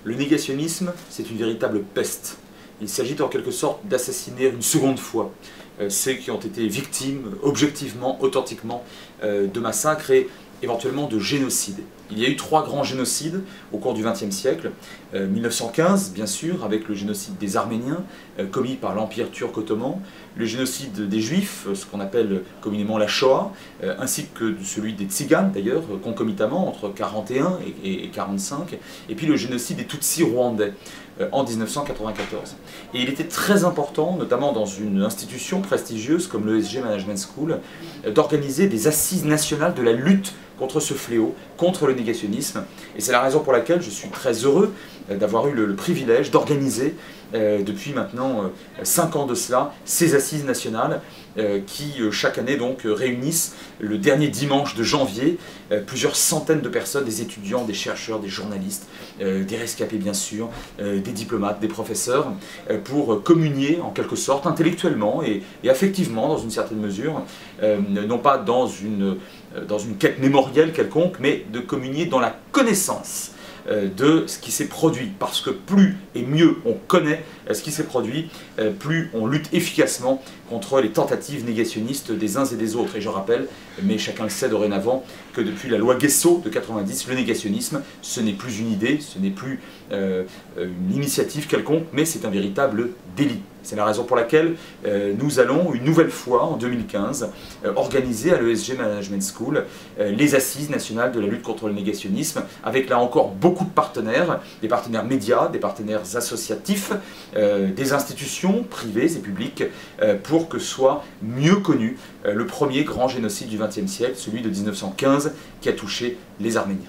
Le négationnisme, c'est une véritable peste. Il s'agit en quelque sorte d'assassiner une seconde fois ceux qui ont été victimes, objectivement, authentiquement, de massacres et éventuellement de génocides. Il y a eu 3 grands génocides au cours du XXe siècle. 1915, bien sûr, avec le génocide des Arméniens, commis par l'Empire turc ottoman, le génocide des Juifs, ce qu'on appelle communément la Shoah, ainsi que celui des Tziganes, d'ailleurs, concomitamment, entre 1941 et 1945, et puis le génocide des Tutsis rwandais en 1994. Et il était très important, notamment dans une institution prestigieuse comme l'ESG Management School, d'organiser des assises nationales de la lutte contre ce fléau, contre le négationnisme. Et c'est la raison pour laquelle je suis très heureux d'avoir eu le privilège d'organiser, depuis maintenant 5 ans de cela, ces assises nationales qui, chaque année, donc, réunissent le dernier dimanche de janvier plusieurs centaines de personnes, des étudiants, des chercheurs, des journalistes, des rescapés bien sûr, des diplomates, des professeurs, pour communier en quelque sorte, intellectuellement et affectivement, dans une certaine mesure, non pas dans une quête mémorielle quelconque, mais de communier dans la connaissance de ce qui s'est produit, parce que plus et mieux on connaît ce qui s'est produit, plus on lutte efficacement contre les tentatives négationnistes des uns et des autres. Et je rappelle, mais chacun le sait dorénavant, que depuis la loi Guesso de 90, le négationnisme, ce n'est plus une idée, ce n'est plus une initiative quelconque, mais c'est un véritable délit. C'est la raison pour laquelle nous allons, une nouvelle fois, en 2015, organiser à l'ESG Management School les assises nationales de la lutte contre le négationnisme, avec là encore beaucoup de partenaires, des partenaires médias, des partenaires associatifs, des institutions privées et publiques, pour que soit mieux connu le premier grand génocide du XXe siècle, celui de 1915, qui a touché les Arméniens.